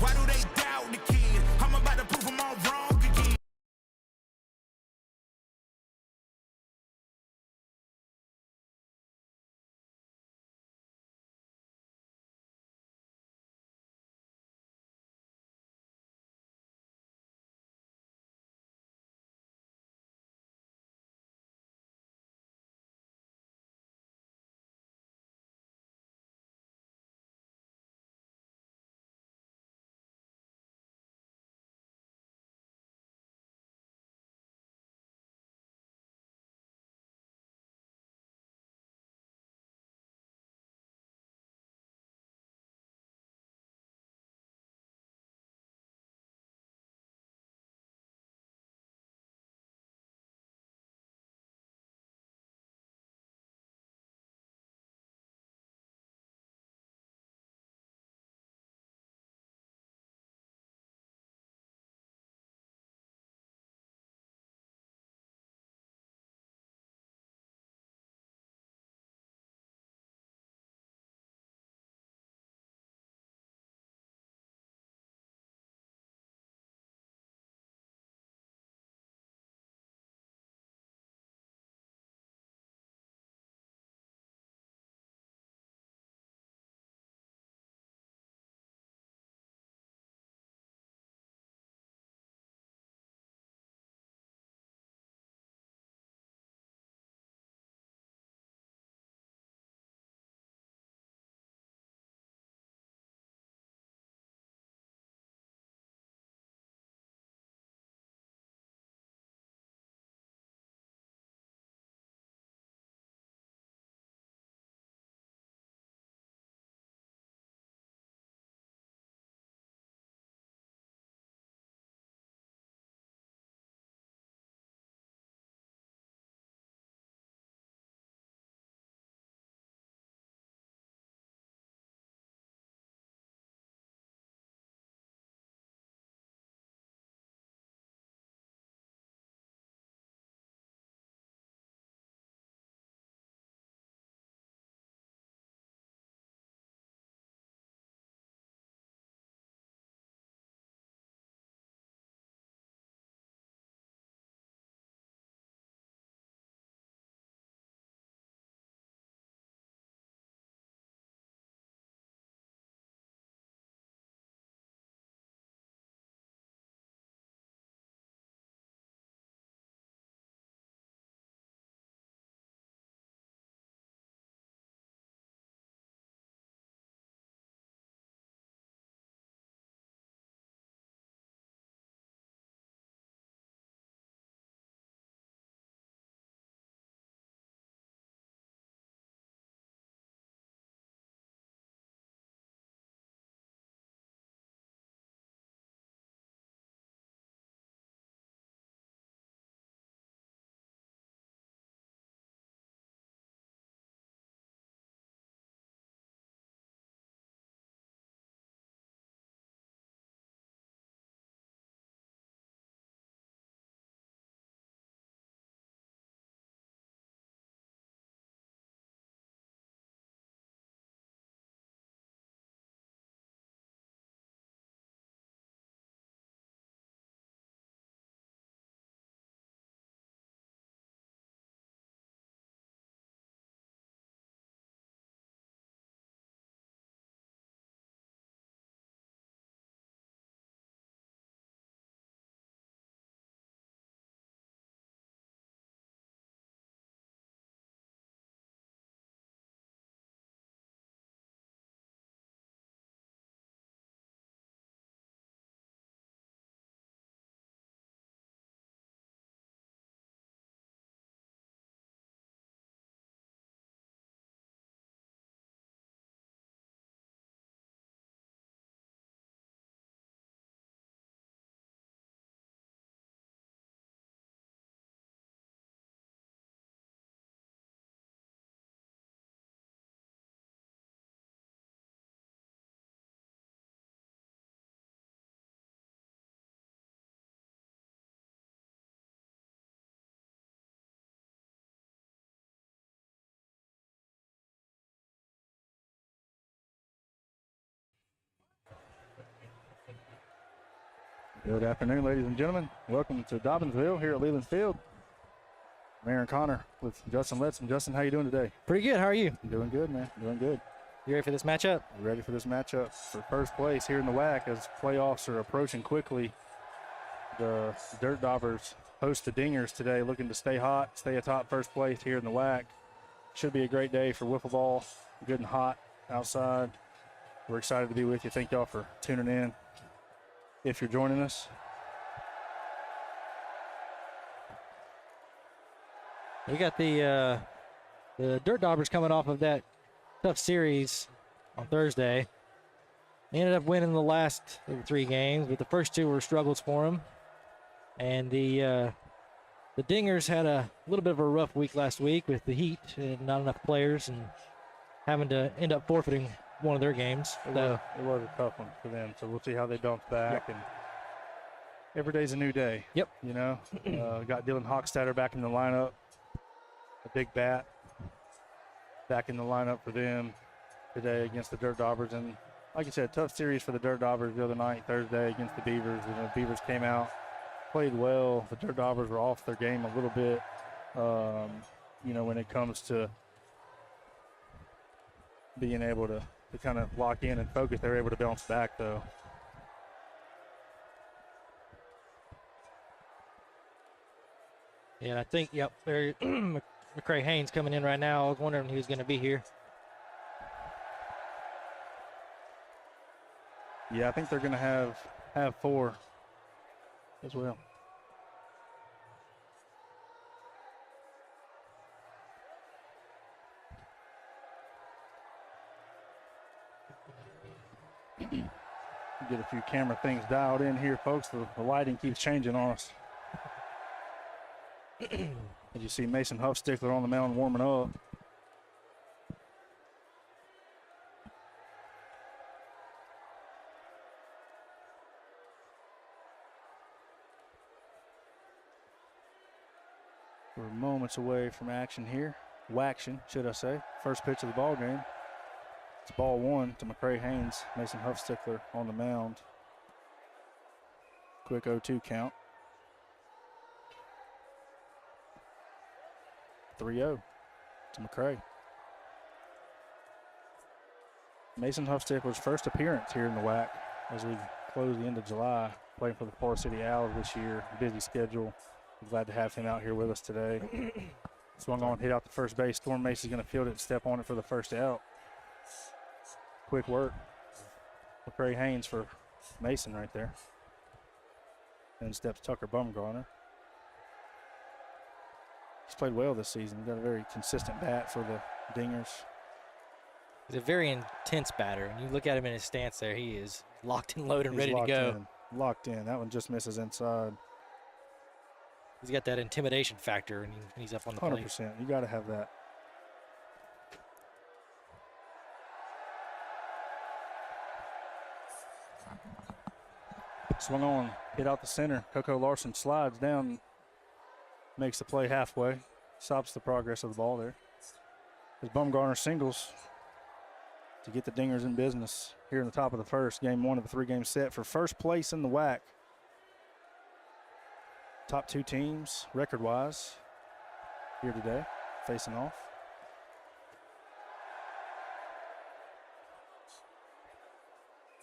Why do they doubt the kid? I'm about to prove them all wrong again. Good afternoon, ladies and gentlemen. Welcome to Dobbinsville here at Leland Field. I'm Aaron Connor with Justin Letson. Justin, how you doing today? Pretty good. How are you? I'm doing good, man. Doing good. You ready for this matchup? We're ready for this matchup for first place here in the WAC as playoffs are approaching quickly. The Dirtdobbers host the Dingers today, looking to stay hot, stay atop first place here in the WAC. Should be a great day for wiffle ball. Good and hot outside. We're excited to be with you. Thank y'all for tuning in. If you're joining us, we got the Dirtdobbers coming off of that tough series on Thursday. They ended up winning the last 3 games, but the first 2 were struggles for them. And the Dingers had a little bit of a rough week last week with the heat and not enough players and having to end up forfeiting one of their games. It was a tough one for them, so we'll see how they bounce back. Yep. And every day's a new day. Yep. You know, got Dylan Hochstadter back in the lineup, a big bat back in the lineup for them today against the Dirtdobbers. And like you said, tough series for the Dirtdobbers the other night, Thursday, against the Beavers. And the Beavers came out, played well. The Dirtdobbers were off their game a little bit, you know, when it comes to being able to kind of lock in and focus. They're able to bounce back, though. Yeah, I think, yep, McCray Haynes coming in right now. I was wondering who was going to be here. Yeah, I think they're going to have 4 as well. Get a few camera things dialed in here, folks. The lighting keeps changing on us. As you see Mason Huffstickler on the mound warming up. We're moments away from action here. Waction, should I say. First pitch of the ball game. It's ball 1 to McCray Haynes. Mason Huffstickler on the mound. Quick 0-2 count. 3-0 to McCray. Mason Huffstickler's first appearance here in the WAC as we close the end of July, playing for the Forest City Owls this year. Busy schedule. I'm glad to have him out here with us today. Swung on, hit out the first base. Storm Mason's going to field it and step on it for the first out. Quick work. McCray Haynes for Mason right there. And steps Tucker Bumgarner. He's played well this season. Got a very consistent bat for the Dingers. He's a very intense batter. And you look at him in his stance there, he is locked and loaded and ready to go. Locked in. That one just misses inside. He's got that intimidation factor when he's up on the plate. 100%. You got to have that. Swung on, hit out the center. Coco Larson slides down, makes the play halfway, stops the progress of the ball there. As Bumgarner singles to get the Dingers in business here in the top of the first. Game 1 of a 3-game set for first place in the WAC. Top 2 teams, record-wise, here today, facing off.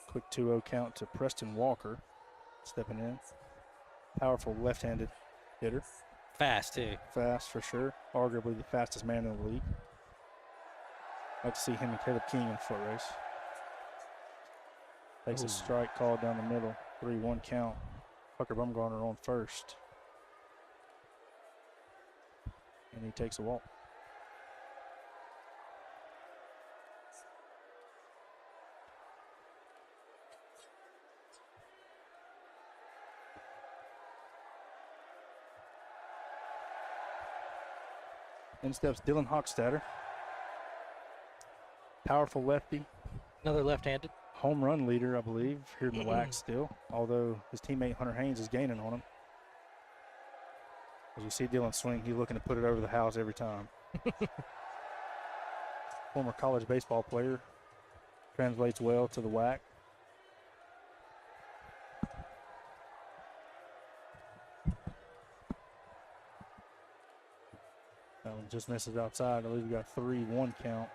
Quick 2-0 count to Preston Walker, stepping in. Powerful left-handed hitter. Fast, too. Fast, for sure. Arguably the fastest man in the league. Like to see him and Caleb King in a foot race. Takes a strike called down the middle. 3-1 count. Tucker Bumgarner on first. And he takes a walk. In steps Dylan Hochstadter. Powerful lefty. Another left-handed. Home run leader, I believe, here in the WAC still, although his teammate Hunter Haynes is gaining on him. As you see Dylan swing, he's looking to put it over the house every time. Former college baseball player. Translates well to the WAC. That one just misses outside. I believe we got 3-1 count.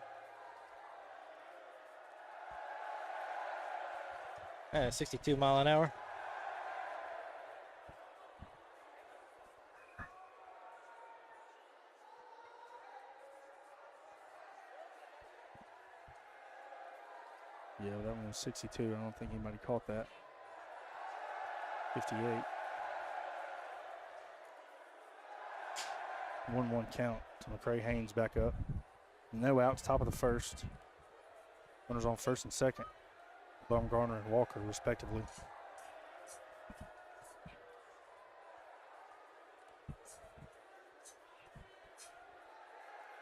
62 mile an hour. Yeah, that one was 62. I don't think anybody caught that. 58. 1-1 count to McCray Haynes back up. No outs, top of the first. Runners on first and second. Baumgartner and Walker, respectively.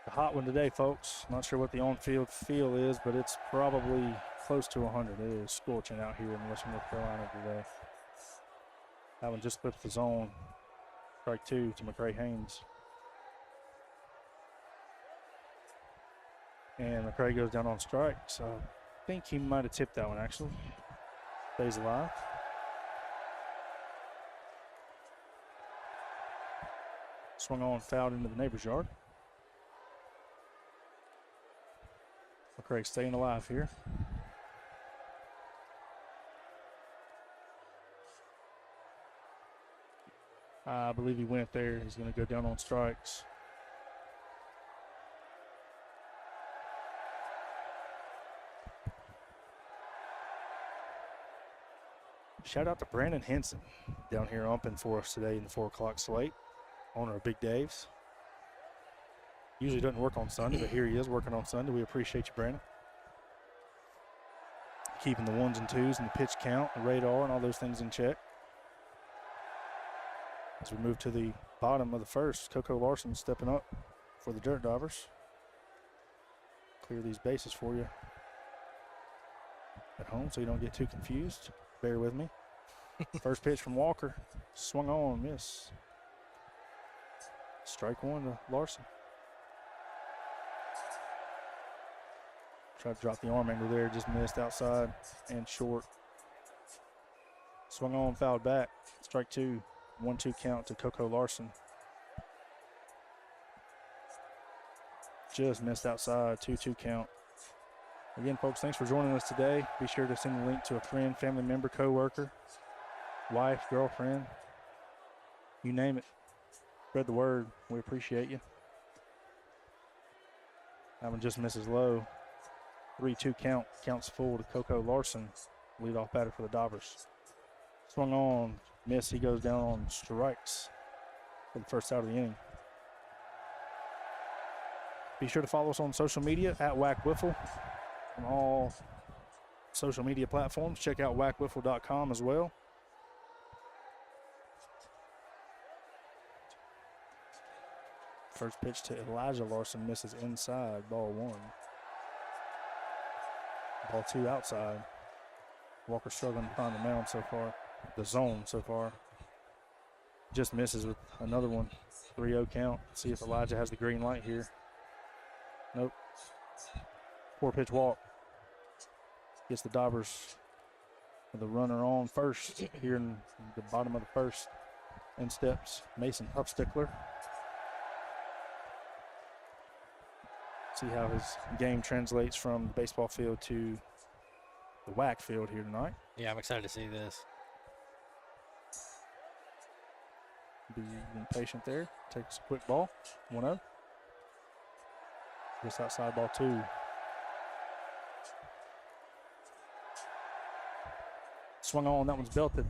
A hot one today, folks. Not sure what the on-field feel is, but it's probably close to 100. It is scorching out here in Western North Carolina today. That one just flips the zone. Strike 2 to McCray Haynes. And McCray goes down on strikes. I think he might have tipped that one, actually. Stays alive. Swung on, fouled into the neighbor's yard. McCray staying alive here. I believe he went there. He's going to go down on strikes. Shout out to Brandon Henson down here umping for us today in the 4 o'clock slate. Owner of Big Dave's. Usually doesn't work on Sunday, but here he is working on Sunday. We appreciate you, Brandon. Keeping the 1s and 2s and the pitch count, the radar, and all those things in check. As we move to the bottom of the first, Coco Larson stepping up for the Dirtdobbers. Clear these bases for you at home so you don't get too confused. Bear with me. First pitch from Walker. Swung on, miss. Strike 1 to Larson. Tried to drop the arm angle there, just missed outside and short. Swung on, fouled back. Strike 2. 1-2 count to Coco Larson. Just missed outside, 2-2 count. Again, folks, thanks for joining us today. Be sure to send the link to a friend, family member, coworker, wife, girlfriend, you name it. Spread the word. We appreciate you. That one just misses low. 3-2 count. Counts full to Coco Larson, leadoff batter for the Dobbers. Swung on, miss. He goes down on strikes for the first out of the inning. Be sure to follow us on social media at WAC Wiffle on all social media platforms. Check out wacwiffle.com as well. First pitch to Elijah Larson misses inside, ball 1. Ball 2 outside. Walker struggling to find the mound so far, the zone so far. Just misses with another one. 3-0 count. See if Elijah has the green light here. Nope. 4-pitch walk. Gets the Dobbers with the runner on first here in the bottom of the first. In steps Mason Huffstickler. See how his game translates from the baseball field to the WAC field here tonight. Yeah, I'm excited to see this. Be impatient there. Takes a quick ball. 1-0. Just outside, ball 2. Swung on. That one's belted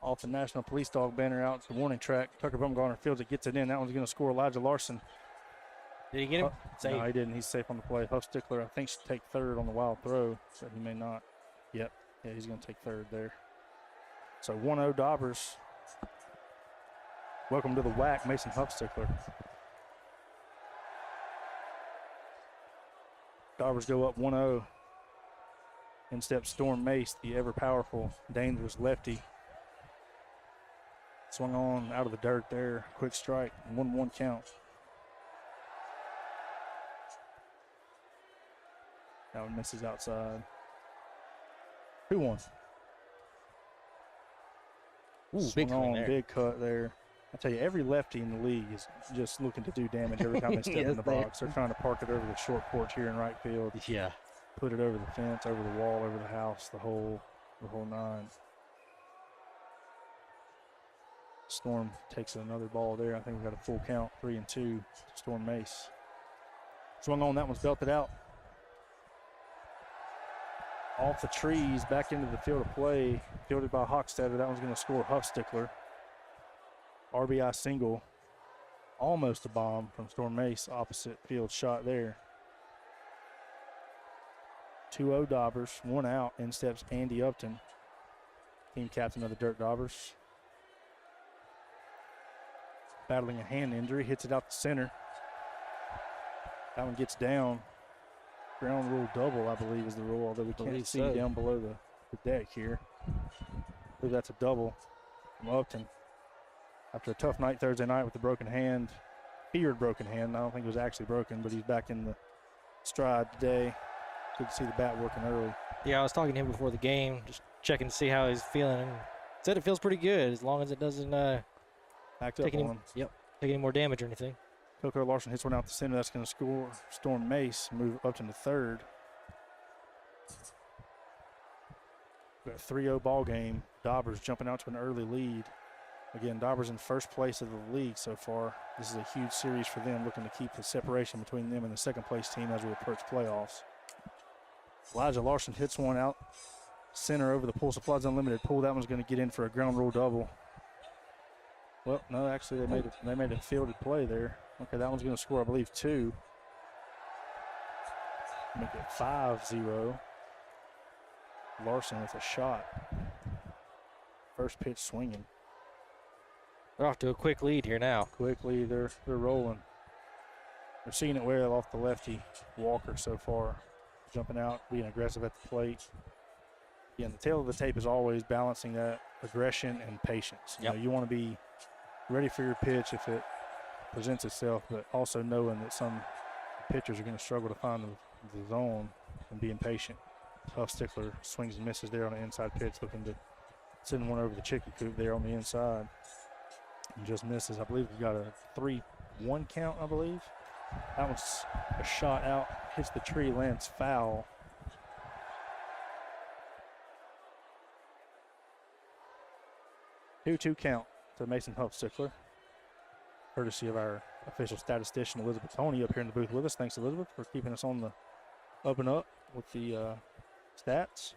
off the National Police Dog banner out to the warning track. Tucker Baumgartner fields it, gets it in. That one's going to score Elijah Larson. Did he get him? No, he didn't. He's safe on the play. Huffstickler, I think, should take third on the wild throw, but he may not. Yep. Yeah, he's going to take third there. So 1-0 Dobbers. Welcome to the WAC, Mason Huffstickler. Dobbers go up 1-0. In steps Storm Mace, the ever-powerful, dangerous lefty. Swung on out of the dirt there. Quick strike. 1-1 count. That one misses outside. 2-1. Ooh, Swung big swing on, there. big cut there. I tell you, every lefty in the league is just looking to do damage every time they step Yes, in the box. They're trying to park it over the short porch here in right field. Yeah. Put it over the fence, over the wall, over the house, the whole nine. Storm takes another ball there. I think we got a full count, 3-2 to Storm Mace. Swung on, that one's belted out. Off the trees, back into the field of play. Fielded by Hochstetter. That one's going to score Huffstickler. RBI single. Almost a bomb from Storm Mace. Opposite field shot there. 2-0 Dobbers. 1 out. In steps Andy Upton, team captain of the Dirtdobbers. Battling a hand injury. Hits it out the center. That one gets down. Ground rule double, I believe, is the rule, although we can't see down below the deck here. I believe that's a double from Upton. After a tough night Thursday night with a broken hand, feared broken hand. I don't think it was actually broken, but he's back in the stride today. Good to see the bat working early. Yeah, I was talking to him before the game, just checking to see how he's feeling, and said it feels pretty good as long as it doesn't Backed up on him. take any more damage or anything. Coco Larson hits one out the center. That's going to score Storm Mace, move Upton to third. We've got a 3-0 ball game. Dobbers jumping out to an early lead. Again, Dobbers in first place of the league so far. This is a huge series for them, looking to keep the separation between them and the second place team as we approach playoffs. Elijah Larson hits one out center over the Pool Supplies Unlimited pool. That one's going to get in for a ground rule double. Well, no, actually they made a fielded play there. Okay, that one's going to score, I believe, 2. Make it 5-0. Larson with a shot. First pitch swinging. They're off to a quick lead here now. Quickly, they're rolling. They're seeing it well off the lefty Walker so far. Jumping out, being aggressive at the plate. Again, the tail of the tape is always balancing that aggression and patience. You know, you want to be ready for your pitch if it presents itself, but also knowing that some pitchers are going to struggle to find the zone and being patient. Huffstickler swings and misses there on the inside pitch, looking to send one over the chicken coop there on the inside. And just misses. I believe we got a 3-1 count, I believe. That one's a shot out, hits the tree, lands foul. Two count to Mason Huffstickler, courtesy of our official statistician Elizabeth Toney up here in the booth with us. Thanks, Elizabeth, for keeping us on the up and up with the stats.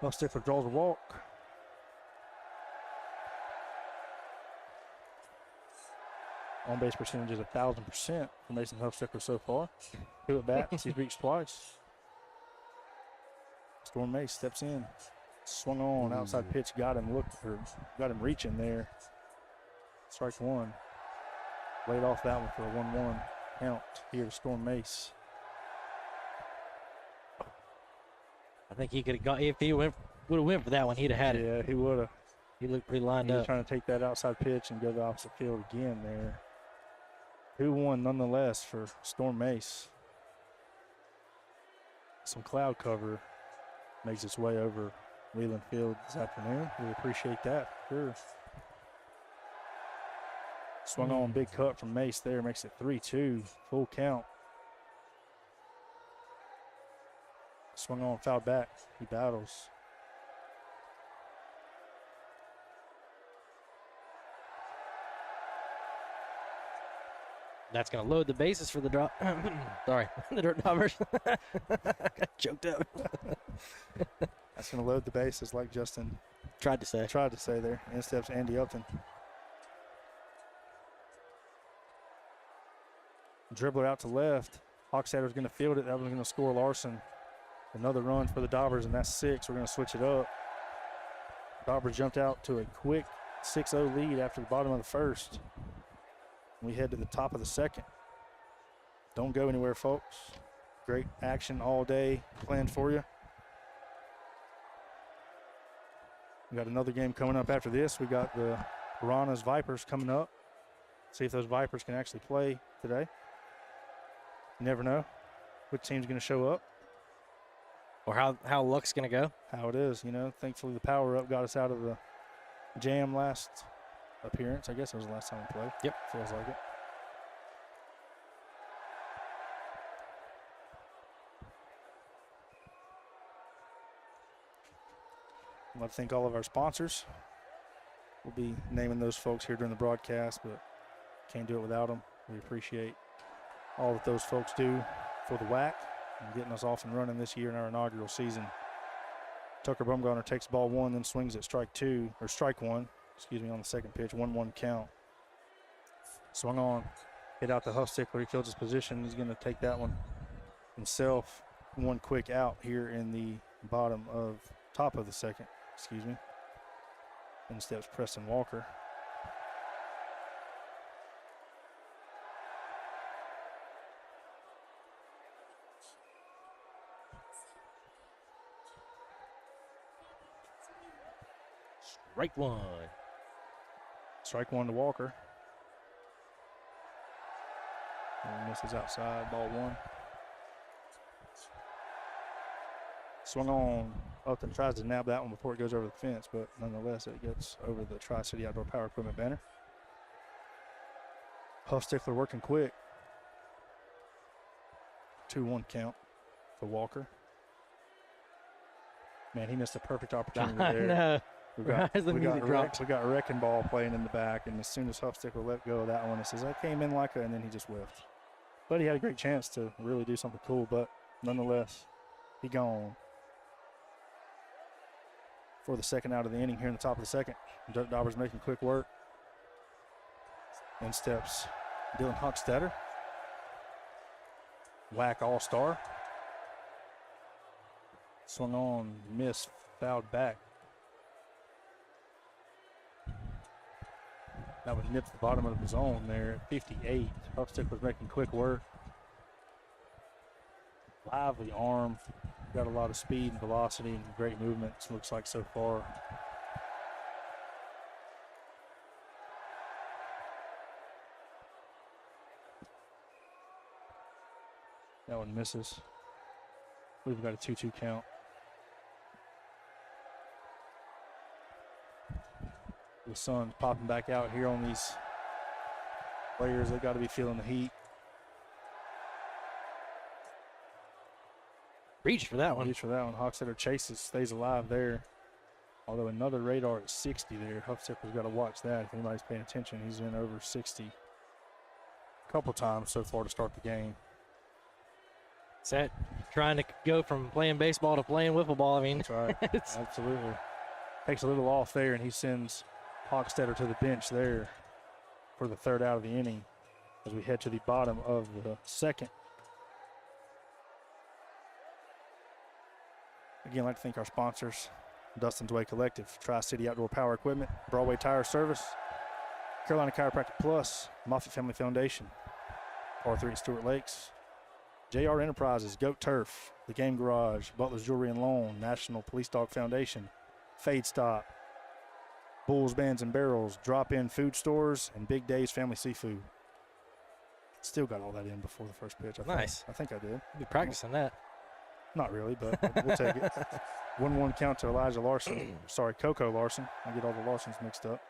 Huffstickler draws a walk. On-base percentage is 1,000% for Mason Huffstickler so far. 2 at bats, he's reached twice. Storm Mace steps in, swung on, outside pitch, got him reaching there. Strike 1. Laid off that one for a 1-1 count here to Storm Mace. I think he could have got, if he would have went for that one, he'd have had it. Yeah, he would have. He looked pretty lined He was up. trying to take that outside pitch and go the opposite field again there. 2-1 nonetheless for Storm Mace. Some cloud cover makes its way over Leland Field this afternoon. We appreciate that, sure. Swung on, big cut from Mace there, makes it 3-2, full count. Swung on, fouled back, he battles. That's going to load the bases for the drop. Sorry, the Dirtdobbers. Got choked up. That's going to load the bases like Justin Tried to say. there. In steps Andy Upton. Dribbler out to left. Hochstadter's going to field it. That one's going to score Larson. Another run for the Dobbers, and that's 6. We're going to switch it up. Dobbers jumped out to a quick 6-0 lead after the bottom of the first. We head to the top of the second. Don't go anywhere, folks. Great action all day planned for you. We got another game coming up after this. We got the Piranhas Vipers coming up. See if those Vipers can actually play today. You never know which team's going to show up. Or how luck's going to go. How it is, you know. Thankfully, the power up got us out of the jam last appearance. I guess it was the last time we played. Yep. Feels like it. I'd like to thank all of our sponsors. We'll be naming those folks here during the broadcast, but can't do it without them. We appreciate all that those folks do for the WAC and getting us off and running this year in our inaugural season. Tucker Bumgarner takes ball 1, then swings at strike 1, on the second pitch, 1-1 count. Swung on, hit out the Huffstickler. He fills his position. He's going to take that one himself. One quick out here in the top of the second, In steps Preston Walker. Strike 1. Strike 1 to Walker. And he misses outside, ball 1. Swung on up and tries to nab that one before it goes over the fence, but nonetheless it gets over the Tri-City Outdoor Power Equipment banner. Huffstickler working quick. 2-1 count for Walker. Man, he missed a perfect opportunity there. No. We got a wrecking ball playing in the back, and as soon as Huffstickler let go of that one, it says, that came in like a, and then he just whiffed. But he had a great chance to really do something cool, but nonetheless, he gone. For the second out of the inning here in the top of the second. Dirtdobbers making quick work. In steps Dylan Hochstetter. WAC All-Star. Swung on, missed, fouled back. That would nip the bottom of the zone there at 58. Huffstickler's making quick work. Lively arm. Got a lot of speed and velocity and great movements, looks like so far. That one misses. We've got a 2-2 count. The sun's popping back out here on these players. They got to be feeling the heat. Reach for that one. Hochstetter chases, stays alive there. Although another radar at 60 there. Huffsticker's got to watch that. If anybody's paying attention, he's been over 60 a couple times so far to start the game. Is that trying to go from playing baseball to playing wiffle ball? I mean, that's right. Absolutely. Takes a little off there, and he sends Hochstetter to the bench there for the third out of the inning as we head to the bottom of the second. Again, I'd like to thank our sponsors, Dustin's Way Collective, Tri-City Outdoor Power Equipment, Broadway Tire Service, Carolina Chiropractic Plus, Moffitt Family Foundation, R3 at Stewart Lakes, JR Enterprises, Goat Turf, The Game Garage, Butler's Jewelry and Loan, National Police Dog Foundation, Fade Stop, Bulls, Bands, and Barrels, Drop-In Food Stores, and Big Days Family Seafood. Still got all that in before the first pitch. Nice. I think I did. Be practicing that. Not really, but we'll take it. 1-1 count to Elijah Larson. Sorry, Coco Larson. I get all the Larsons mixed up.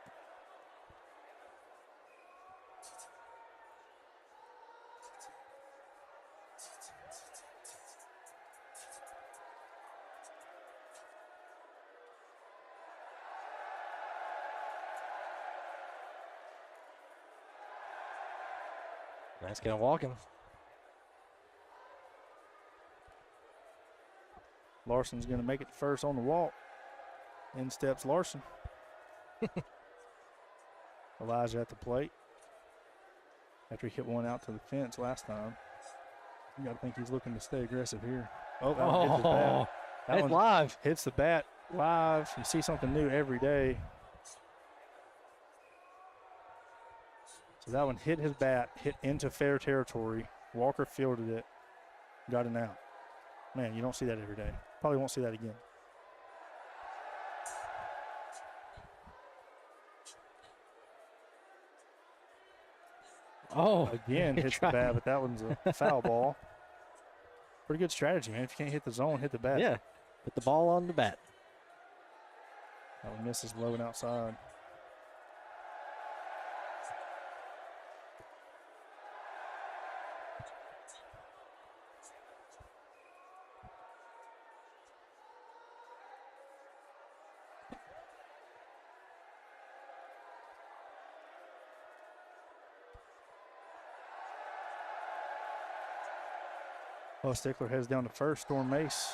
Nice getting walking. Larson's going to make it first on the walk. In steps Larson. Elijah at the plate. After he hit one out to the fence last time. You got to think he's looking to stay aggressive here. Oh, that one hits the bat. That one live. Hits the bat live. You see something new every day. So that one hit his bat, hit into fair territory. Walker fielded it, got an out. Man, you don't see that every day. Probably won't see that again. Oh. Again, hits the bat, but that one's a foul ball. Pretty good strategy, man. If you can't hit the zone, hit the bat. Yeah, put the ball on the bat. That one misses low and outside. Stickler heads down to first. Storm Mace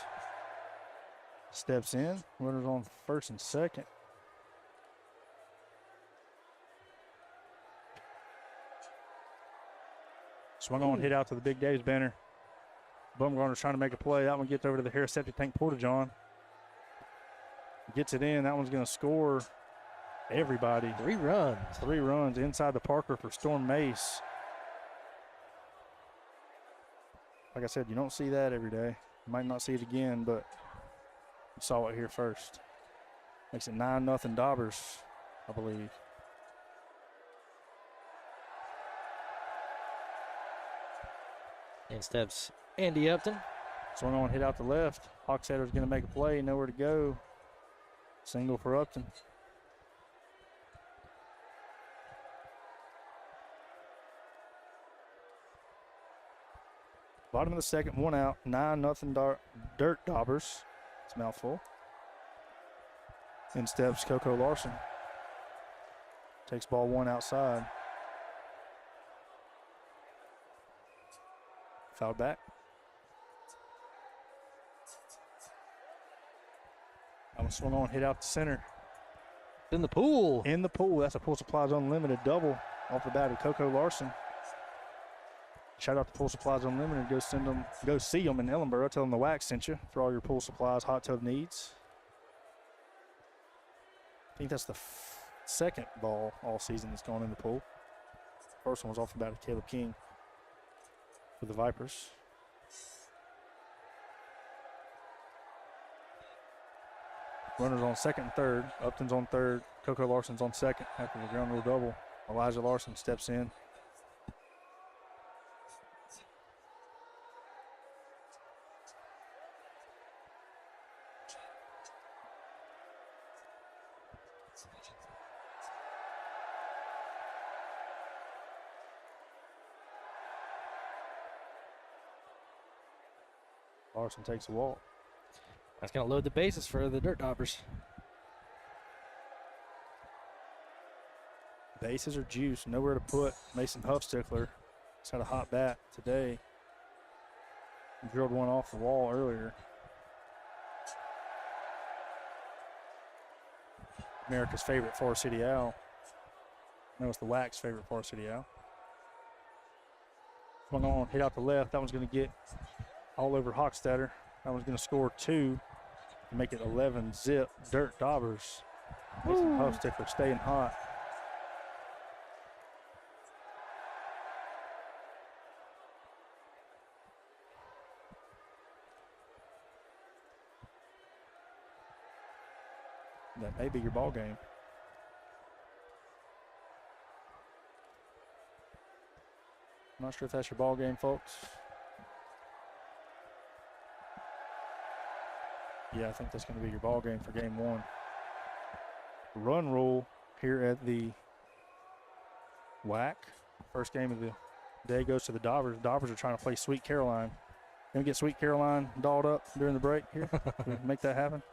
steps in. Runners on first and second. Swung on, hit out to the Big Dave's banner. Bumgarner's trying to make a play. That one gets over to the Harris Septic Tank Porta-John. Gets it in. That one's going to score everybody. 3 runs. 3 runs inside the Parker for Storm Mace. Like I said, you don't see that every day. You might not see it again, but you saw it here first. Makes it 9-0 Dobbers, I believe. In steps Andy Upton. Swung on, hit out the left. Hawksetter's going to make a play, nowhere to go. Single for Upton. Bottom of the second, 1 out. 9-0 Dirtdobbers. It's a mouthful. In steps Coco Larson. Takes ball 1 outside. Fouled back. That one swung on, hit out the center. In the pool. In the pool. That's a Pool Supplies Unlimited double off the bat of Coco Larson. Shout out to Pool Supplies Unlimited. Go see them in Ellenboro. Tell them the WAC sent you for all your pool supplies, hot tub needs. I think that's the second ball all season that's gone in the pool. First one was off the bat of Caleb King for the Vipers. Runners on second and third. Upton's on third. Coco Larson's on second after the ground rule double. Elijah Larson steps in. Larson takes a walk. That's going to load the bases for the Dirtdobbers. Bases are juice. Nowhere to put Mason Huffstickler. He's had a hot bat today. He drilled one off the wall earlier. America's favorite Forest City Owl. No, it's the WAC's favorite Forest City Owl. Swung on, hit out the left. That one's going to get all over Hochstetter. That one's going to score 2 to make it 11-zip. Dirtdobbers. Mason Huffstickler staying hot. That may be your ball game. I'm not sure if that's your ball game, folks. Yeah, I think that's going to be your ball game for game 1. Run rule here at the WAC. First game of the day goes to the Dobbers. Dobbers are trying to play Sweet Caroline. Can we get Sweet Caroline dolled up during the break here? Can we make that happen?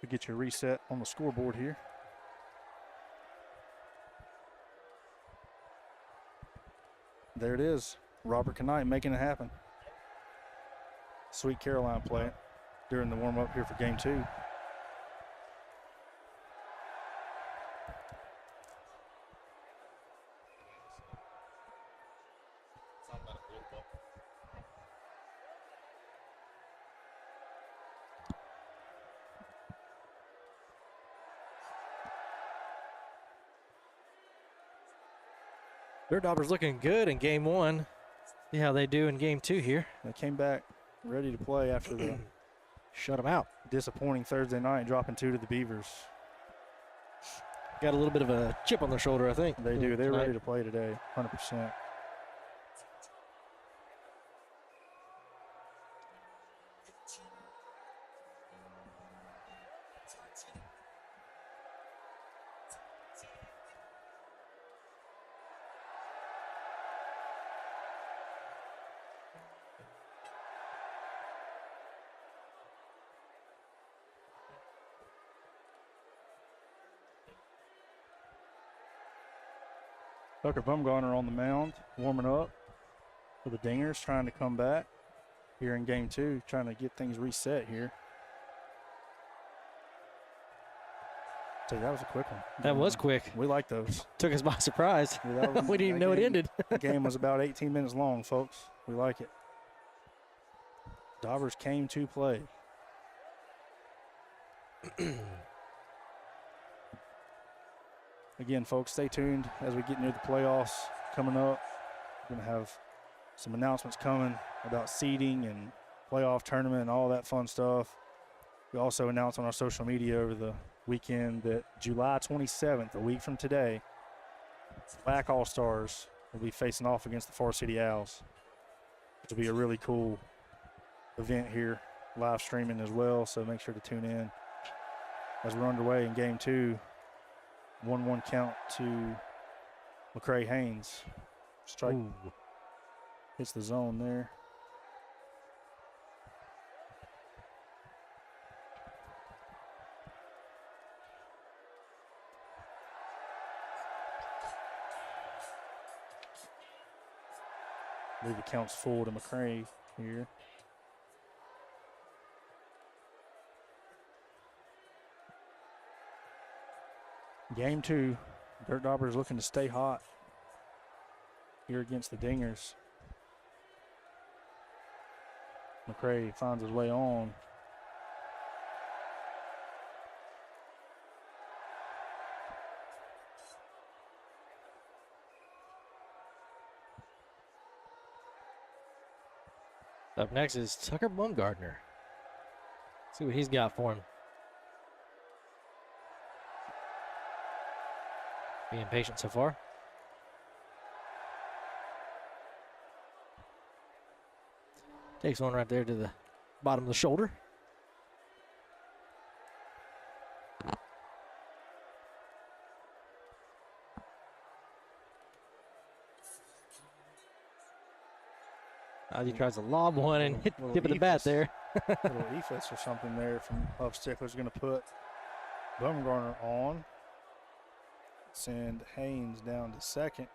To get your reset on the scoreboard here. There it is. Robert Knight making it happen. Sweet Caroline play during the warm-up here for game 2. Dirtdobbers looking good in game 1. See how they do in game 2 here. They came back ready to play after the Shut them out. disappointing Thursday night, dropping 2 to the Beavers. Got a little bit of a chip on their shoulder, I think. They do. They're tonight. ready to play today, 100%. Tucker Bumgarner on the mound, warming up for the Dingers, trying to come back here in game 2, trying to get things reset here. Tell you, that was a quick one. That was quick. We like those. Took us by surprise. Yeah, that was- We didn't even know it ended. The game was about 18 minutes long, folks. We like it. Dobbers came to play. Again, folks, stay tuned as we get near the playoffs coming up. We're going to have some announcements coming about seeding and playoff tournament and all that fun stuff. We also announced on our social media over the weekend that July 27th, a week from today, WAC All-Stars will be facing off against the Forest City Owls. It'll be a really cool event here, live streaming as well, so make sure to tune in. As we're underway in game 2, 1-1 count to McCray Haynes. Strike. Ooh. Hits the zone there. I believe it counts full to McCray here. Game 2, Dirtdobbers looking to stay hot here against the Dingers. McCray finds his way on. Up next is Tucker Bumgardner. See what he's got for him. Being patient so far. Takes one right there to the bottom of the shoulder. He tries to lob one and hit the tip of the bat there. Little ephus or something there from Huff Stickler's going to put Bumgarner on. Send Haynes down to second.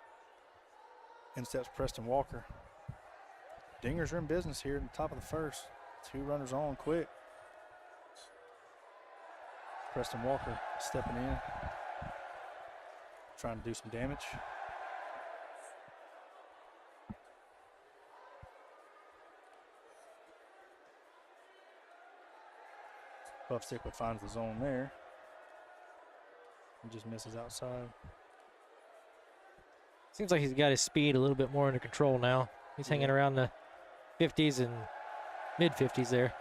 In steps Preston Walker. Dingers are in business here in the top of the first. 2 runners on quick. Preston Walker stepping in. Trying to do some damage. Puff Stickler finds the zone there. And just misses outside. Seems like he's got his speed a little bit more under control now. He's hanging around the 50s and mid-50s there.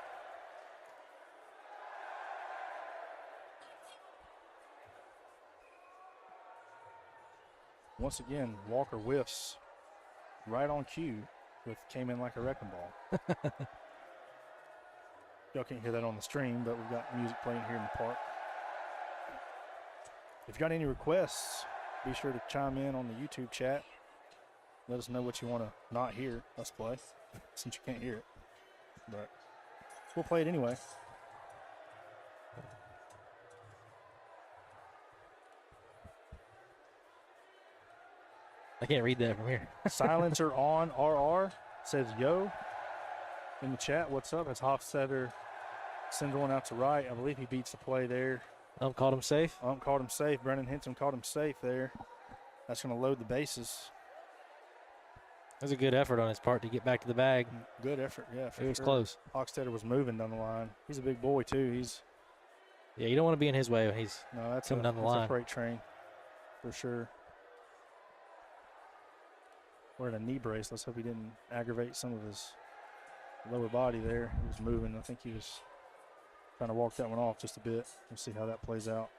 Once again, Walker whiffs right on cue with came in like a wrecking ball. Y'all can't hear that on the stream, but we've got music playing here in the park. If you got any requests, be sure to chime in on the YouTube chat. Let us know what you want to not hear us play, since you can't hear it. But we'll play it anyway. I can't read that from here. Silencer on RR says yo in the chat. What's up? It's Hofstetter. Sends one out to right. I believe he beats the play there. Called him safe. Called him safe. Brennan Hinton called him safe there. That's going to load the bases. That was a good effort on his part to get back to the bag. Good effort, yeah. It was close. Hochstetter was moving down the line. He's a big boy, too. Yeah, you don't want to be in his way when he's coming down the line. That's a freight train for sure. Wearing a knee brace. Let's hope he didn't aggravate some of his lower body there. He was moving. I think he was trying to walk that one off just a bit. We'll see how that plays out.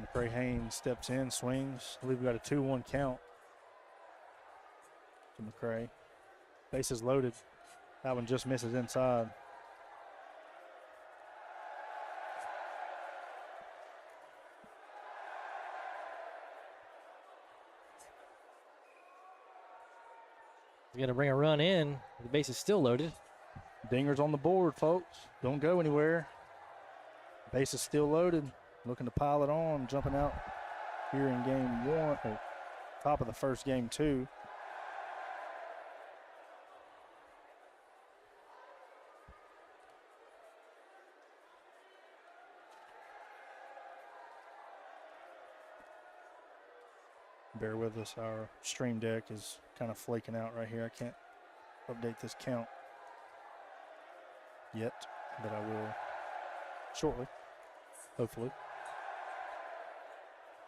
McCray Haynes steps in, swings. I believe we got a 2-1 count to McCray. Bases loaded. That one just misses inside. He's going to bring a run in. The base is still loaded. Dinger's on the board, folks. Don't go anywhere. Base is still loaded. Looking to pile it on. Jumping out here in game 1. top of the first game, too. Bear with us. Our stream deck is kind of flaking out right here. I can't update this count yet, but I will shortly, hopefully.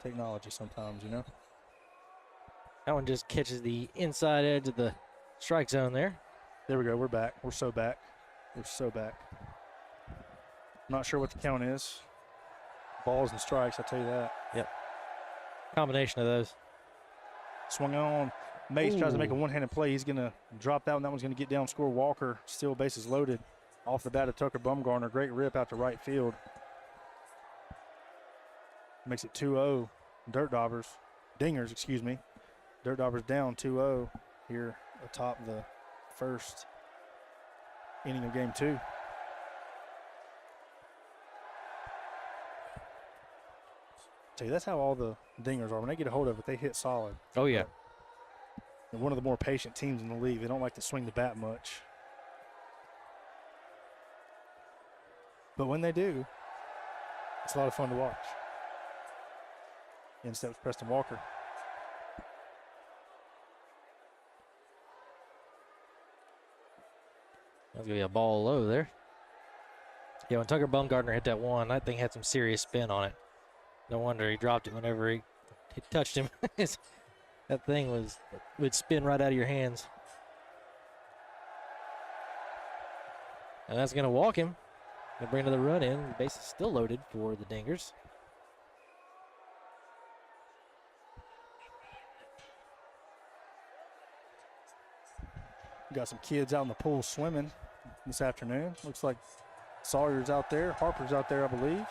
Technology sometimes, you know. That one just catches the inside edge of the strike zone there. There we go. We're back. We're so back. We're so back. Not sure what the count is. Balls and strikes, I'll tell you that. Yep. Combination of those. Swung on. Mace tries to make a one-handed play. He's going to drop that one. That one's going to get down, score Walker. Still bases loaded. Off the bat of Tucker Bumgarner. Great rip out to right field. Makes it 2-0. Dirtdobbers. Dingers, excuse me. Dirtdobbers down 2-0 here atop the first inning of game 2. Tell you, that's how all the dingers are. When they get a hold of it, they hit solid. Oh, yeah. They're one of the more patient teams in the league. They don't like to swing the bat much. But when they do, it's a lot of fun to watch. In steps Preston Walker. That's going to be a ball low there. Yeah, when Tucker Bumgarner hit that one, that thing had some serious spin on it. No wonder he dropped it whenever he touched him. That thing would spin right out of your hands. And that's going to walk him. Going to bring another run in. The base is still loaded for the Dingers. Got some kids out in the pool swimming this afternoon. Looks like Sawyer's out there. Harper's out there, I believe.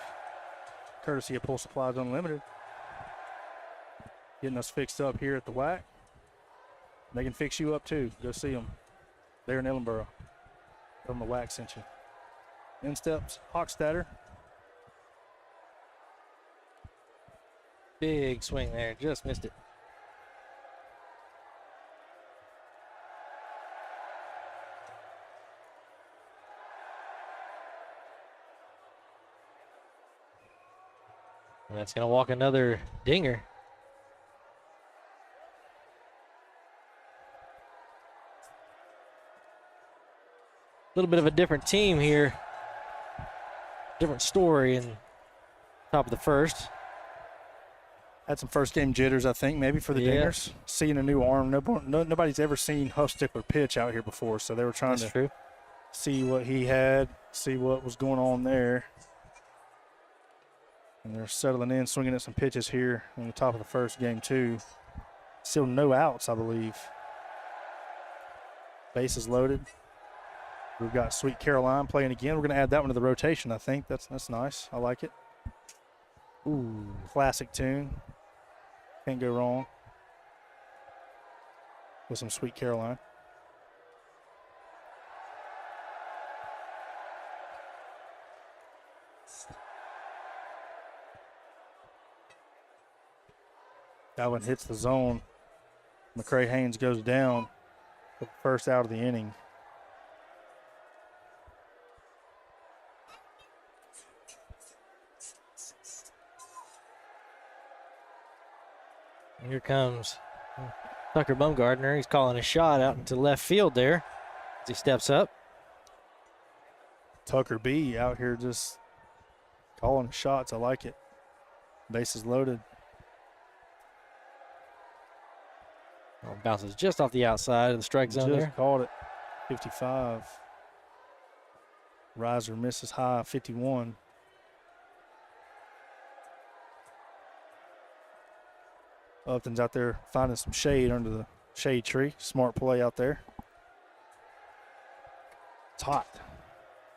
Courtesy of Pool Supplies Unlimited. Getting us fixed up here at the WAC. They can fix you up too. Go see them. They're in Ellenboro. Tell them the WAC sent you. In steps Hochstatter. Big swing there. Just missed it. And that's going to walk another dinger. A little bit of a different team here. Different story in top of the first. Had some first game jitters, I think, maybe for the Dingers. Seeing a new arm. Nobody's ever seen Huff Stickler pitch out here before, so they were trying to see what he had, see what was going on there. And they're settling in, swinging at some pitches here on the top of the first game, too. Still no outs, I believe. Bases loaded. We've got Sweet Caroline playing again. We're going to add that one to the rotation, I think. That's nice. I like it. Ooh, classic tune. Can't go wrong with some Sweet Caroline. That one hits the zone. McCray Haynes goes down for the first out of the inning. Here comes Tucker Bumgarner. He's calling a shot out into left field there as he steps up. Tucker B out here just calling shots. I like it. Bases loaded. Oh, bounces just off the outside of the strike zone there. Just caught it. 55. Riser misses high, 51. Upton's out there finding some shade under the shade tree. Smart play out there. It's hot.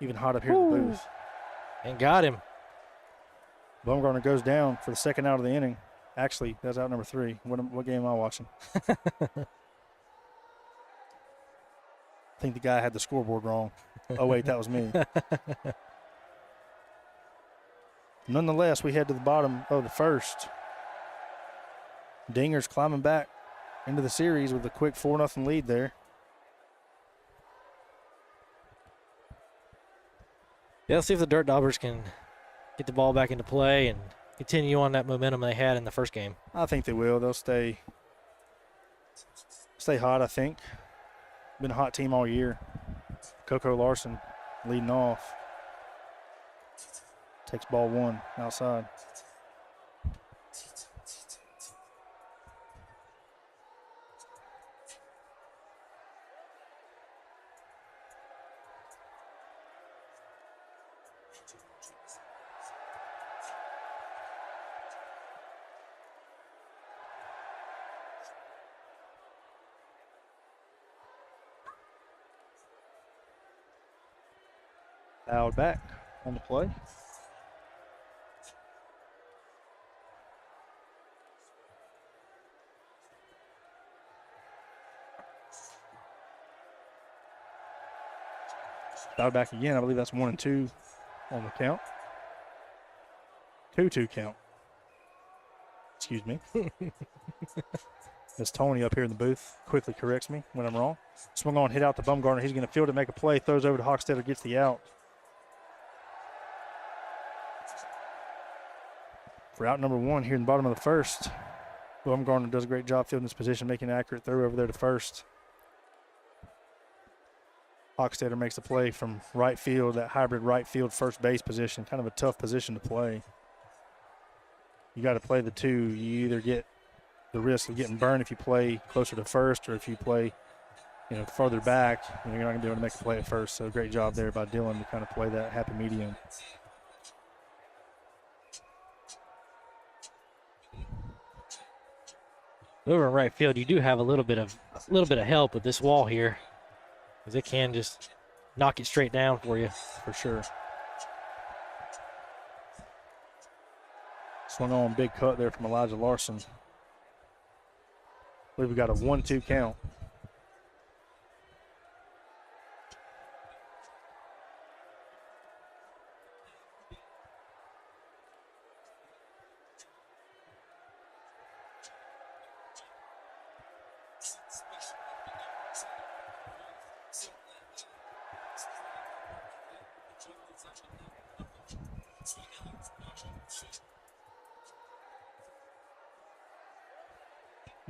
Even hot up here in the booth. And got him. Bumgarner goes down for the second out of the inning. Actually, that's out number 3. What game am I watching? I think the guy had the scoreboard wrong. Oh, wait, that was me. Nonetheless, we head to the bottom of the first. Dingers climbing back into the series with a quick 4-0 lead there. Yeah, let's see if the Dirtdobbers can get the ball back into play and continue on that momentum they had in the first game. I think they will. They'll stay hot, I think. Been a hot team all year. Coco Larson leading off. Takes ball 1 outside. Fouled back on the play. Fouled back again. I believe that's 1 and 2 on the count. 2-2 count. Excuse me. As Tony up here in the booth quickly corrects me when I'm wrong. Swung on, hit out to Bumgarner. He's going to field it, make a play, throws over to Hochstetter, gets the out. For out number 1 here in the bottom of the first, Bumgarner does a great job fielding this position, making an accurate throw over there to first. Hochstetter makes the play from right field, that hybrid right field first base position, kind of a tough position to play. You got to play the 2. You either get the risk of getting burned if you play closer to first, or if you play, further back, you're not going to be able to make a play at first. So great job there by Dylan to kind of play that happy medium. Over in right field, you do have a little bit of help with this wall here, because it can just knock it straight down for you. For sure. Swung on, big cut there from Elijah Larson. I believe we got a 1-2 count.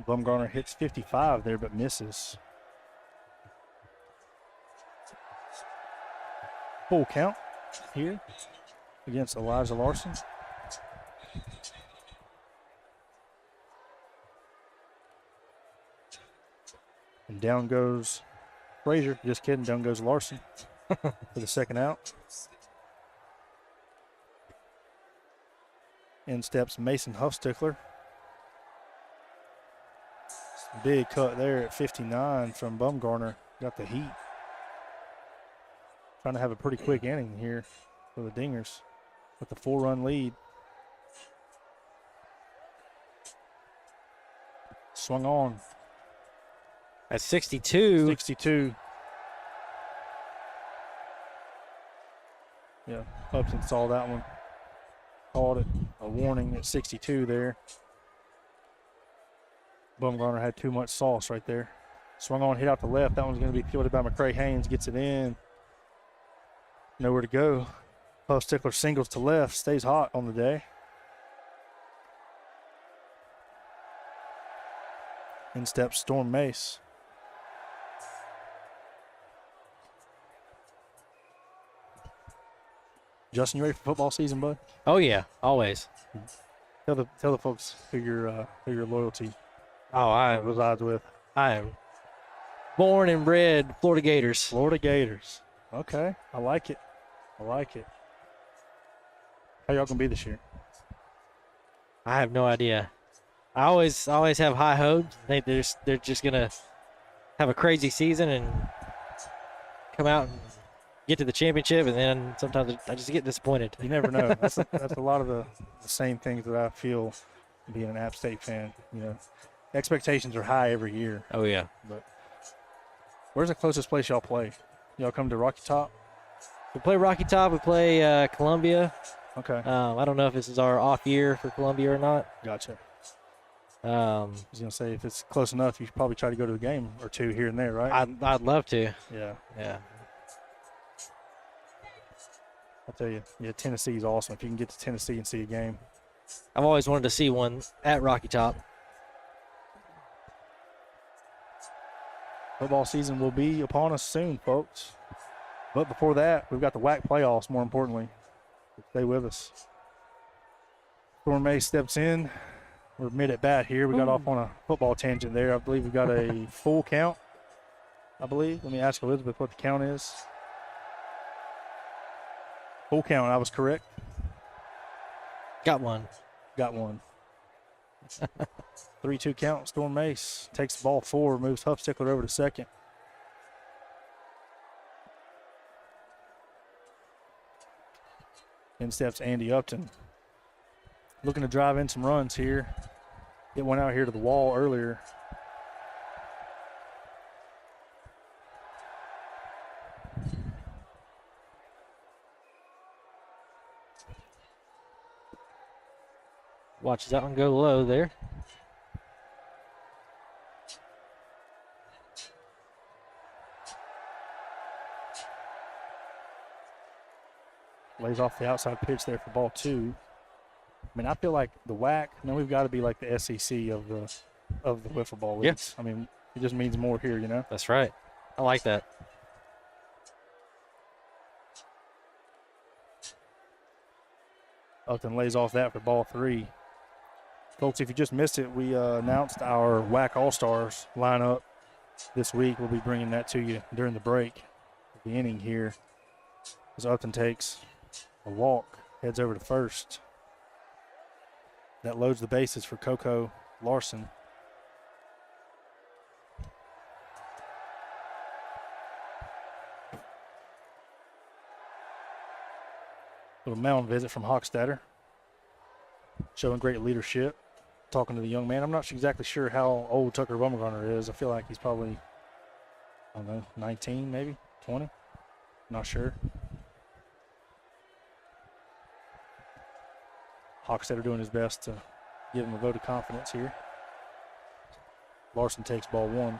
Bumgarner hits 55 there, but misses. Full count here against Elijah Larson. And down goes Frazier. Just kidding, down goes Larson for the second out. In steps Mason Huffstickler. Big cut there at 59 from Bumgarner. Got the heat. Trying to have a pretty quick inning here for the Dingers with the 4-run lead. Swung on. At 62. 62. Yeah, Upton saw that one. Called it a warning at 62 there. Bumgarner had too much sauce right there. Swung on, hit out the left. That one's going to be fielded by McCray Haynes. Gets it in. Nowhere to go. Huffstickler singles to left. Stays hot on the day. In steps Storm Mace. Justin, you ready for football season, bud? Oh yeah, always. Tell the folks who your loyalty Oh, resides with. I am born and bred Florida Gators. Florida Gators. Okay, I like it. I like it. How y'all gonna be this year? I have no idea. I always have high hopes. I think they're just gonna have a crazy season and come out and get to the championship, and then sometimes I just get disappointed. You never know. That's a lot of the same things that I feel being an App State fan. Expectations are high every year. Oh yeah. But where's the closest place y'all play? Y'all come to Rocky Top? We play Rocky Top. We play Columbia. Okay. I don't know if this is our off year for Columbia or not. Gotcha. I was going to say, if it's close enough, you should probably try to go to a game or two here and there, right? I'd love to. Yeah. Yeah. I'll tell you, yeah, Tennessee's awesome. If you can get to Tennessee and see a game. I've always wanted to see one at Rocky Top. Football season will be upon us soon, folks. But before that, we've got the WAC playoffs, more importantly. Stay with us. Storm May steps in. We're mid at bat here. We got off on a football tangent there. I believe we got a full count. I believe. Let me ask Elizabeth what the count is. Full count. I was correct. Got one. Got one. 3-2 count. Storm Mace takes the ball forward, moves Huffstickler over to second. In steps Andy Upton. Looking to drive in some runs here. It went out here to the wall earlier. Watch that one go low there. Lays off the outside pitch there for ball two. I mean, I feel like the WAC, we've got to be like the SEC of the wiffle ball leagues. Yes. I mean, it just means more here, you know? That's right. I like that. Upton lays off that for ball three. Folks, if you just missed it, we announced our WAC All-Stars lineup this week. We'll be bringing that to you during the break of the inning here. As Upton takes a walk, heads over to first. That loads the bases for Coco Larson. Little mound visit from Hochstetter. Showing great leadership. Talking to the young man. I'm not exactly sure how old Tucker Bumgarner is. I feel like he's probably, I don't know, 19 maybe, 20. Not sure. Hochstetter doing his best to give him a vote of confidence here. Larson takes ball one.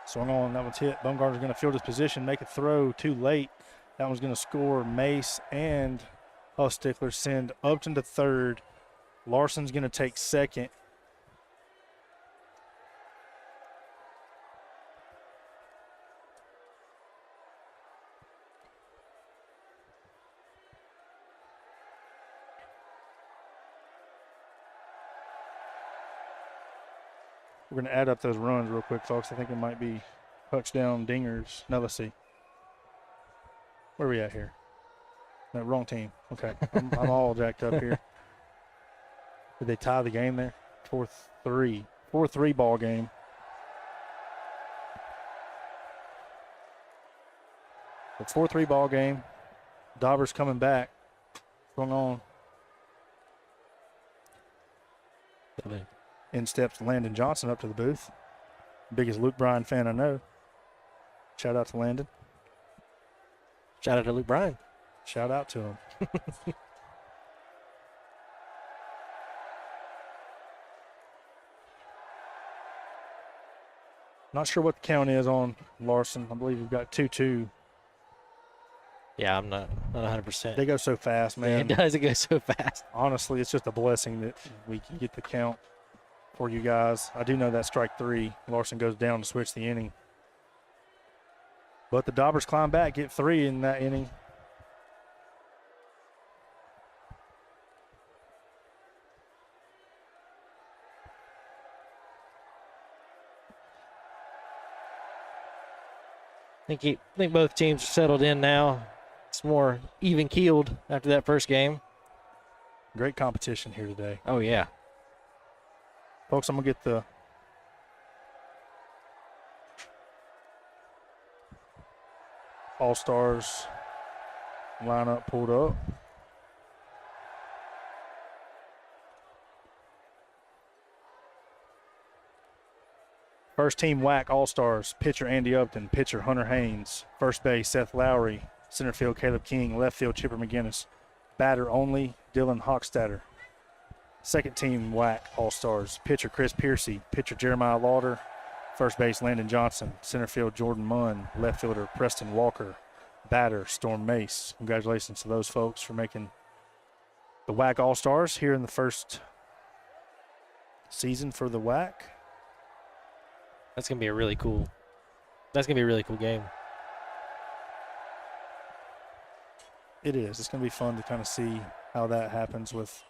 Swung on, that one's hit. Bumgarner's going to field his position, make a throw too late. That one's going to score Mace and Huffstickler, send Upton to third. Larson's going to take second. We're going to add up those runs real quick, folks. I think it might be touchdown dingers. No, let's see. Where are we at here? No, wrong team. Okay, I'm all jacked up here. Did they tie the game there? 4-3. 4-3 ball game. A 4-3 ball game. Dobbers coming back. What's going on? In steps Landon Johnson up to the booth. Biggest Luke Bryan fan I know. Shout out to Landon. Shout out to Luke Bryan. Shout out to him. Not sure what the count is on Larson. I believe we've got 2-2. Yeah, I'm not 100%. They go so fast, man. It does. It goes so fast. Honestly, it's just a blessing that we can get the count for you guys. I do know that strike three. Larson goes down to switch the inning. But the Dobbers climb back, get three in that inning. I think both teams are settled in now. It's more even keeled after that first game. Great competition here today. Oh, yeah. Folks, I'm going to get the All-Stars lineup pulled up. First team WAC All-Stars, pitcher Andy Upton, pitcher Hunter Haynes, first base Seth Lowry, center field Caleb King, left field Chipper McGinnis, batter only Dylan Hochstatter. Second team WAC All-Stars, pitcher Chris Piercy, pitcher Jeremiah Lauder, first base Landon Johnson, center field Jordan Munn, left fielder Preston Walker, batter Storm Mace. Congratulations to those folks for making the WAC All-Stars here in the first season for the WAC. That's gonna be a really cool. That's gonna be a really cool game. It is. It's going to be fun to kind of see how that happens with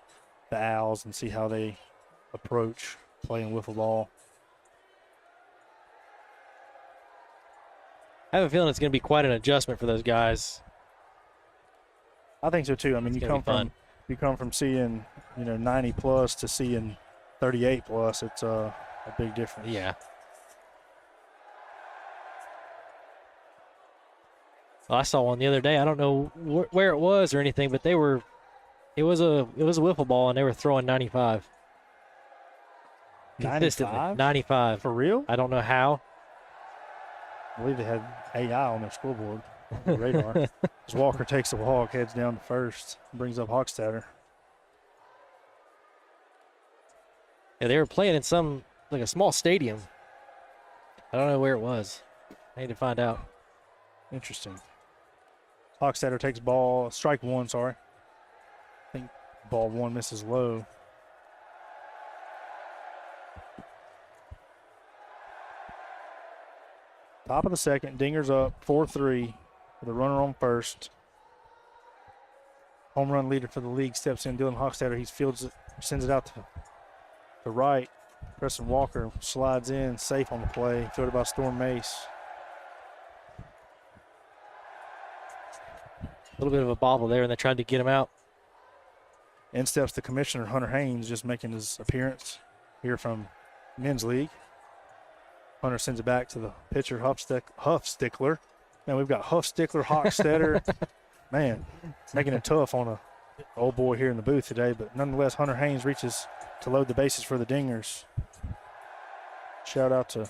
the Owls and see how they approach playing wiffle ball. I have a feeling it's going to be quite an adjustment for those guys. I think so too. I mean, It's you gonna be come from seeing 90 plus to seeing 38 plus. It's a big difference. Yeah. Well, I saw one the other day. I don't know where it was or anything, but it was a wiffle ball, and they were throwing 95. 95? 95. For real? I don't know how. I believe they had AI on their scoreboard, on the radar. As Walker takes the walk, heads down to first, brings up Hochstatter. Yeah, they were playing in like a small stadium. I don't know where it was. I need to find out. Interesting. Hochstatter takes strike one, sorry. I think ball one misses low. Top of the second, Dinger's up 4-3 with a runner on first. Home run leader for the league steps in. Dylan Hochstatter, he fields it, sends it out to the right. Preston Walker slides in, safe on the play, fielded by Storm Mace. A little bit of a bobble there, and they tried to get him out. In steps the commissioner, Hunter Haynes, just making his appearance here from Men's League. Hunter sends it back to the pitcher, Huffstickler. Man, we've got Huffstickler, Hochstetter. Man, making it tough on a old boy here in the booth today. But nonetheless, Hunter Haynes reaches to load the bases for the Dingers. Shout out to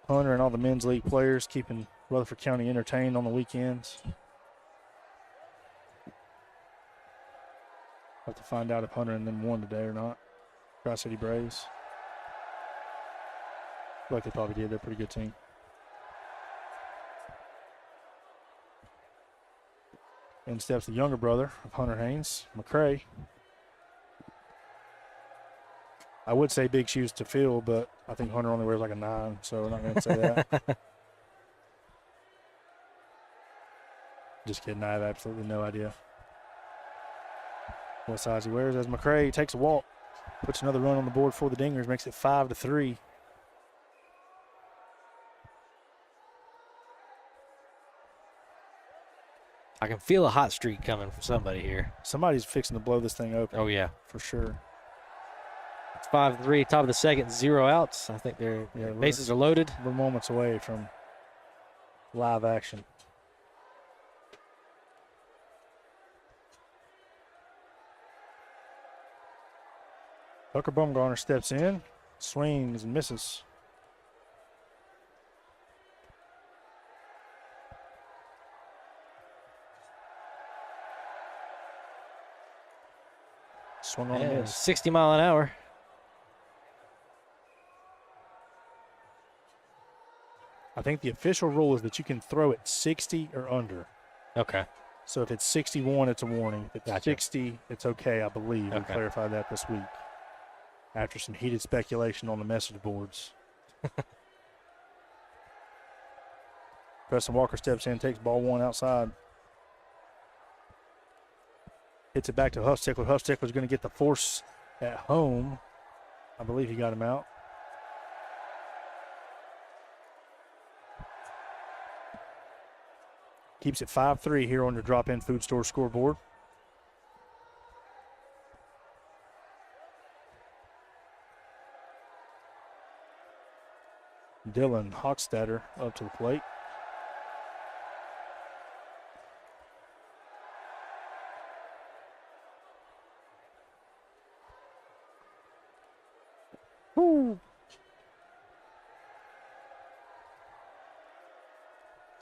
Hunter and all the Men's League players keeping Rutherford County entertained on the weekends. Have to find out if Hunter and them won today or not. Tri-City Braves. I feel like they probably did. They're a pretty good team. In steps the younger brother of Hunter Haynes, McCray. I would say big shoes to fill, but I think Hunter only wears like a 9, so we're not going to say that. Just kidding. I have absolutely no idea what size he wears. As McCray takes a walk, puts another run on the board for the Dingers, makes it 5-3. I can feel a hot streak coming from somebody here. Somebody's fixing to blow this thing open. Oh, yeah. For sure. It's 5-3, top of the second, 0 outs. I think their bases are loaded. We're moments away from live action. Tucker Bumgarner steps in, swings and misses. Swung on and missed. 60 mile an hour. I think the official rule is that you can throw it 60 or under. Okay. So if it's 61, it's a warning. If it's Gotcha. 60, it's okay, I believe. We Okay. clarified that this week after some heated speculation on the message boards. Preston Walker steps in, takes ball one outside. Hits it back to Huffstickler. Huffstickler's going to get the force at home. I believe he got him out. Keeps it 5-3 here on the drop-in food store scoreboard. Dylan Hochstatter up to the plate. Woo.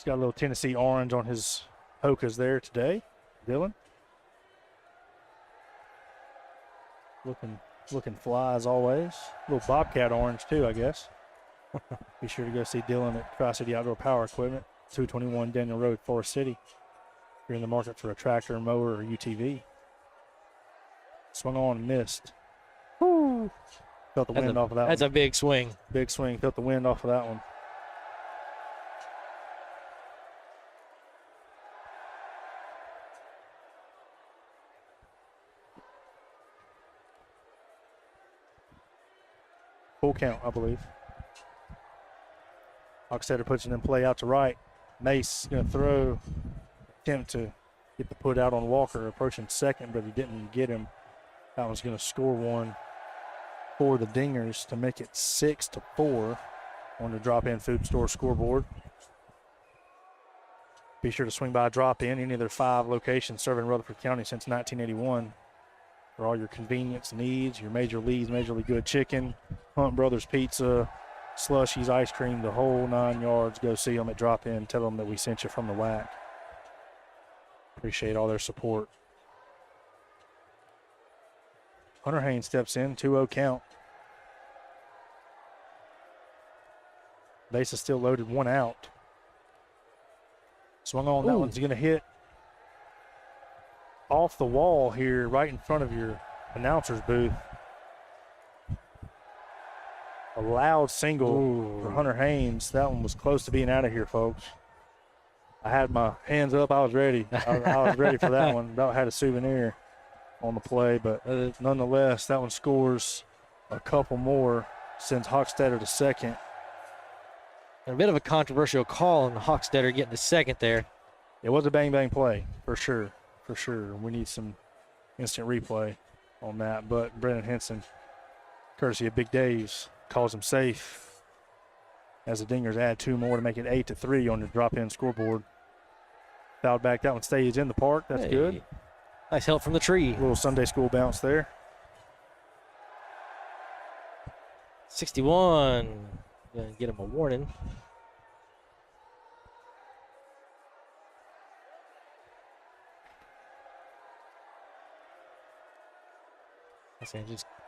He's got a little Tennessee orange on his Hokas there today. Dylan. Looking fly as always. A little Bobcat orange too, I guess. Be sure to go see Dylan at Tri-City Outdoor Power Equipment, 221 Daniel Road, Forest City. If you're in the market for a tractor, mower, or UTV. Swung on and missed. Woo! Felt the wind off of that one. That's a big swing. Big swing. Felt the wind off of that one. Full count, I believe. Hochstetter puts it in play out to right. Mace going to throw. Attempt to get the put out on Walker, approaching second, but he didn't get him. That one's going to score one for the Dingers to make it 6-4 on the drop-in food store scoreboard. Be sure to swing by drop-in, any of their 5 locations serving Rutherford County since 1981. For all your convenience needs, your Major League's Major League Good Chicken, Hunt Brothers Pizza, slushies, ice cream, the whole 9 yards. Go see them at drop-in. Tell them that we sent you from the WAC. Appreciate all their support. Hunter Haynes steps in, 2-0 count. Base is still loaded, 1 out. Swung on, that one's going to hit off the wall here right in front of your announcer's booth. A loud single for Hunter Haynes. That one was close to being out of here, folks. I had my hands up. I was ready. I was ready for that one. About had a souvenir on the play, but nonetheless, that one scores a couple more, sends Hochstetter to second. And a bit of a controversial call on Hochstetter getting to second there. It was a bang-bang play, for sure. For sure. We need some instant replay on that. But Brennan Henson, courtesy of Big Dave's, calls him safe as the Dingers add 2 more to make it 8-3 on the drop-in scoreboard. Fouled back. That one stays in the park. That's good. Nice help from the tree. A little Sunday school bounce there. 61. Gonna get him a warning.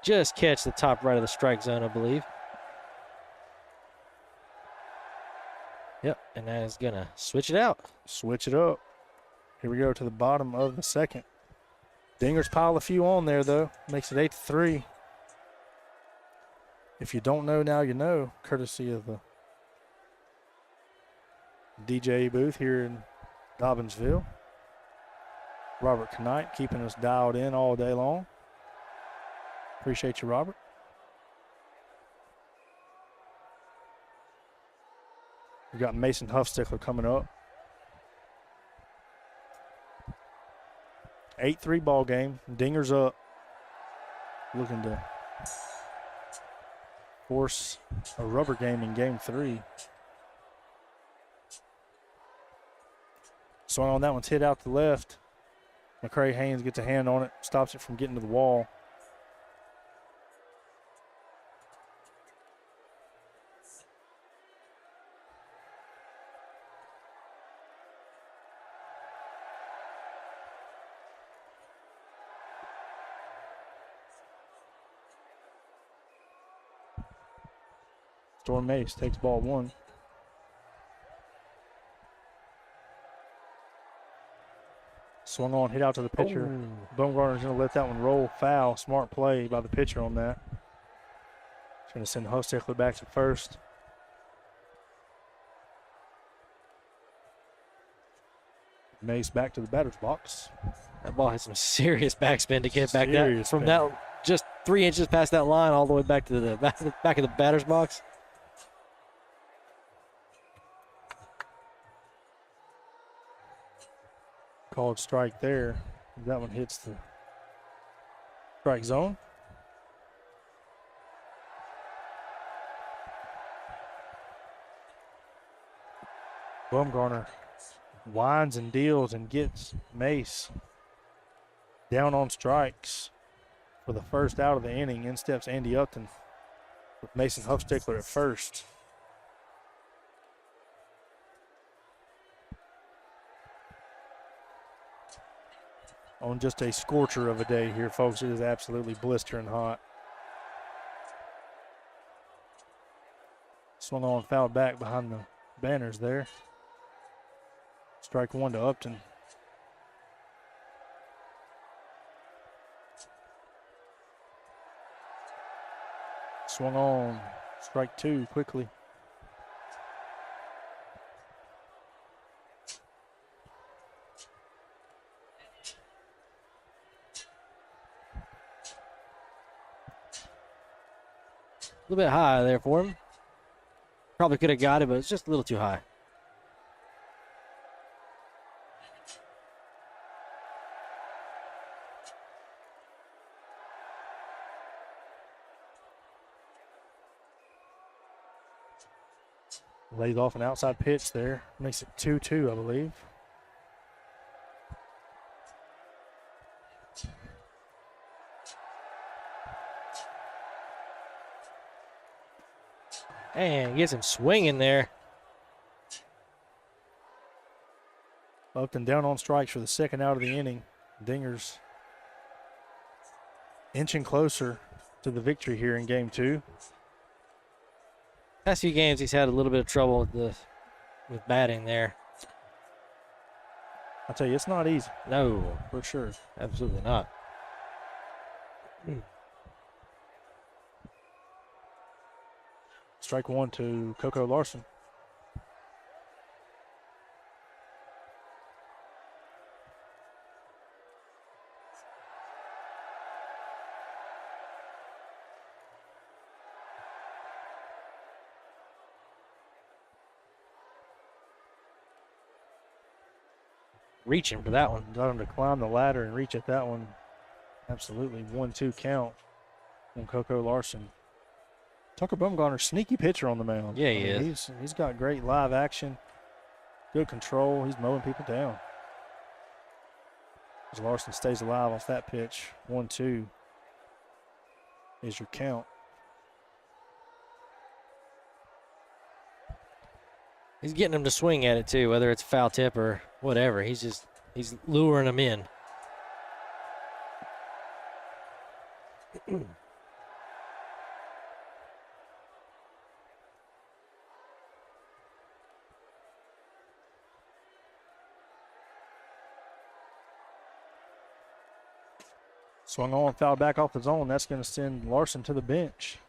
Just catch the top right of the strike zone, I believe. Yep, and that is gonna switch it out. Switch it up. Here we go to the bottom of the second. Dingers pile a few on there, though. Makes it 8-3. If you don't know, now you know, courtesy of the DJ booth here in Dobbinsville. Robert Knight keeping us dialed in all day long. Appreciate you, Robert. We've got Mason Huffstickler coming up. 8-3 ball game. Dingers up. Looking to force a rubber game in game 3. Swung on that one's hit out to the left. McCray Haynes gets a hand on it, stops it from getting to the wall. Storm Mace takes ball 1. Swung on, hit out to the pitcher. Baumgartner's going to let that one roll. Foul. Smart play by the pitcher on that. He's going to send Huffstickler back to first. Mace back to the batter's box. That ball has some serious backspin to get back that from spin. that just 3 inches past that line all the way back to the back of the batter's box. Called strike there. That one hits the strike zone. Baumgartner winds and deals and gets Mace down on strikes for the first out of the inning. In steps Andy Upton with Mason Huffstickler at first. on just a scorcher of a day here, folks. It is absolutely blistering hot. Swung on, fouled back behind the banners there. Strike one to Upton. Swung on, strike two quickly. A little bit high there for him. Probably could have got it, but it's just a little too high. Lays off an outside pitch there. Makes it 2-2, I believe. And gets him swinging there. Upton down on strikes for the second out of the inning. Dingers inching closer to the victory here in game two. Past few games, he's had a little bit of trouble with batting there. I tell you, it's not easy. No, For sure. absolutely not. Strike one to Coco Larson. Reaching for that one. Got him to climb the ladder and reach at that one. Absolutely 1-2 count on Coco Larson. Tucker Bumgarner, sneaky pitcher on the mound. Yeah, he is. He's got great live action, good control. He's mowing people down. As Larson stays alive off that pitch, 1-2 is your count. He's getting him to swing at it too, whether it's a foul tip or whatever. He's luring him in. Swung on, fouled back off the zone. That's going to send Larson to the bench.